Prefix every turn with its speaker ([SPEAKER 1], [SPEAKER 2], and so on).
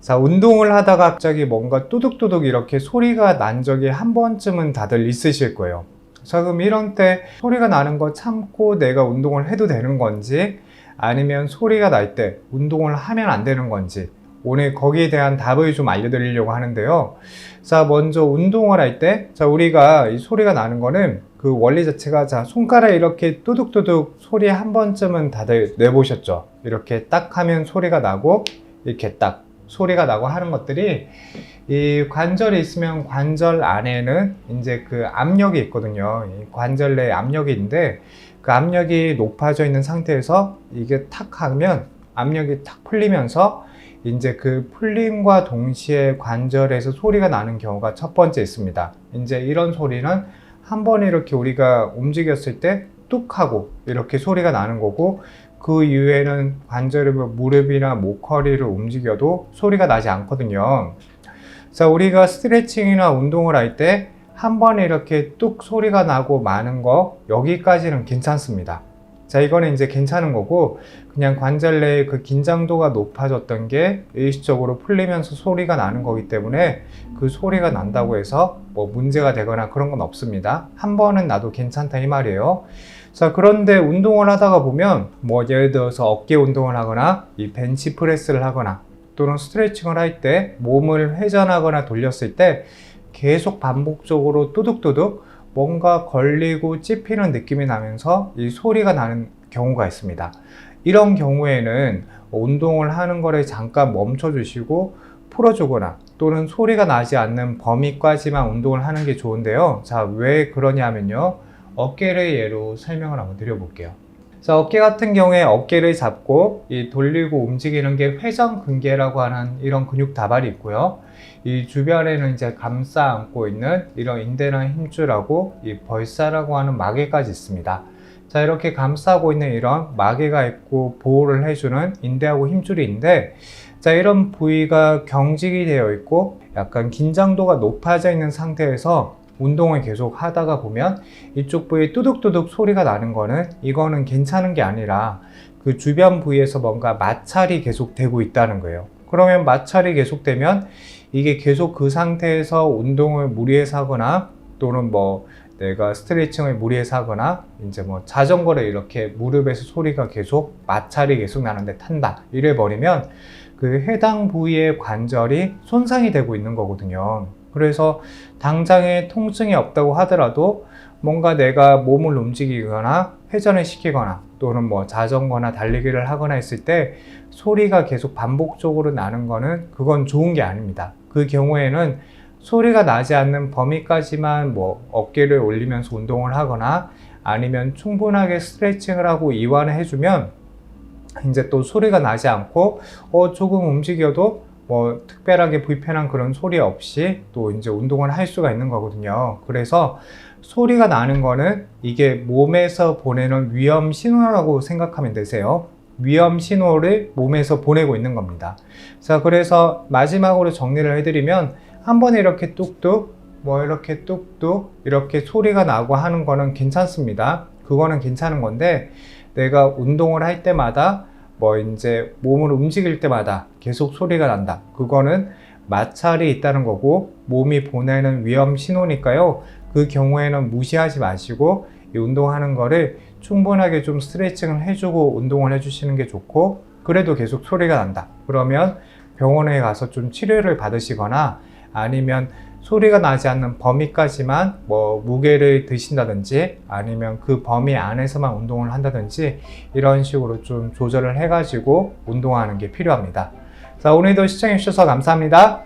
[SPEAKER 1] 자, 운동을 하다가 갑자기 뭔가 뚜둑뚜둑 이렇게 소리가 난 적이 한 번쯤은 다들 있으실 거예요. 자, 그럼 이런 때 소리가 나는 거 참고 내가 운동을 해도 되는 건지, 아니면 소리가 날 때 운동을 하면 안 되는 건지, 오늘 거기에 대한 답을 좀 알려드리려고 하는데요. 자, 먼저 운동을 할 때, 자, 우리가 이 소리가 나는 거는 그 원리 자체가, 자, 손가락 이렇게 뚜둑뚜둑 소리 한 번쯤은 다들 내보셨죠? 이렇게 딱 하면 소리가 나고, 이렇게 딱 소리가 나고 하는 것들이, 이 관절이 있으면 관절 안에는 이제 그 압력이 있거든요. 이 관절 내에 압력이 있는데, 그 압력이 높아져 있는 상태에서 이게 탁 하면 압력이 탁 풀리면서 이제 그 풀림과 동시에 관절에서 소리가 나는 경우가 첫 번째 있습니다. 이제 이런 소리는 한 번에 이렇게 우리가 움직였을 때 뚝 하고 이렇게 소리가 나는 거고, 그 이후에는 관절의 무릎이나 목, 허리를 움직여도 소리가 나지 않거든요. 자, 우리가 스트레칭이나 운동을 할 때 한 번에 이렇게 뚝 소리가 나고 마는 거, 여기까지는 괜찮습니다. 자, 이거는 이제 괜찮은 거고, 그냥 관절 내의 그 긴장도가 높아졌던 게 일시적으로 풀리면서 소리가 나는 거기 때문에 그 소리가 난다고 해서 뭐 문제가 되거나 그런 건 없습니다. 한 번은 나도 괜찮다 이 말이에요. 자, 그런데 운동을 하다가 보면 뭐 예를 들어서 어깨 운동을 하거나 이 벤치 프레스를 하거나 또는 스트레칭을 할 때 몸을 회전하거나 돌렸을 때 계속 반복적으로 뚜둑뚜둑 뭔가 걸리고 찝히는 느낌이 나면서 이 소리가 나는 경우가 있습니다. 이런 경우에는 운동을 하는 거를 잠깐 멈춰 주시고 풀어주거나 또는 소리가 나지 않는 범위까지만 운동을 하는 게 좋은데요. 자, 왜 그러냐면요, 어깨를 예로 설명을 한번 드려볼게요. 자, 어깨 같은 경우에 어깨를 잡고 이 돌리고 움직이는 게 회전근개라고 하는 이런 근육 다발이 있고요. 이 주변에는 이제 감싸 안고 있는 이런 인대나 힘줄하고 이 벌사라고 하는 마개까지 있습니다. 자, 이렇게 감싸고 있는 이런 마개가 있고 보호를 해주는 인대하고 힘줄이 있는데, 자, 이런 부위가 경직이 되어 있고 약간 긴장도가 높아져 있는 상태에서 운동을 계속 하다가 보면 이쪽 부위에 뚜둑뚜둑 소리가 나는 거는, 이거는 괜찮은 게 아니라 그 주변 부위에서 뭔가 마찰이 계속 되고 있다는 거예요. 그러면 마찰이 계속되면 이게 계속 그 상태에서 운동을 무리해서 하거나 또는 뭐 내가 스트레칭을 무리해서 하거나 이제 뭐 자전거를 이렇게 무릎에서 소리가 계속 마찰이 계속 나는데 탄다, 이래 버리면 그 해당 부위의 관절이 손상이 되고 있는 거거든요. 그래서 당장에 통증이 없다고 하더라도 뭔가 내가 몸을 움직이거나 회전을 시키거나 또는 뭐 자전거나 달리기를 하거나 했을 때 소리가 계속 반복적으로 나는 거는, 그건 좋은 게 아닙니다. 그 경우에는 소리가 나지 않는 범위까지만 뭐 어깨를 올리면서 운동을 하거나 아니면 충분하게 스트레칭을 하고 이완을 해주면 이제 또 소리가 나지 않고 조금 움직여도 뭐 특별하게 불편한 그런 소리 없이 또 이제 운동을 할 수가 있는 거거든요. 그래서 소리가 나는 거는 이게 몸에서 보내는 위험 신호라고 생각하면 되세요. 위험 신호를 몸에서 보내고 있는 겁니다. 자, 그래서 마지막으로 정리를 해드리면, 한 번에 이렇게 뚝뚝, 뭐 이렇게 뚝뚝 이렇게 소리가 나고 하는 거는 괜찮습니다. 그거는 괜찮은 건데, 내가 운동을 할 때마다 뭐 이제 몸을 움직일 때마다 계속 소리가 난다, 그거는 마찰이 있다는 거고 몸이 보내는 위험 신호니까요. 그 경우에는 무시하지 마시고 이 운동하는 거를 충분하게 좀 스트레칭을 해주고 운동을 해주시는 게 좋고, 그래도 계속 소리가 난다 그러면 병원에 가서 좀 치료를 받으시거나 아니면 소리가 나지 않는 범위까지만 뭐 무게를 드신다든지 아니면 그 범위 안에서만 운동을 한다든지 이런 식으로 좀 조절을 해가지고 운동하는 게 필요합니다. 자, 오늘도 시청해 주셔서 감사합니다.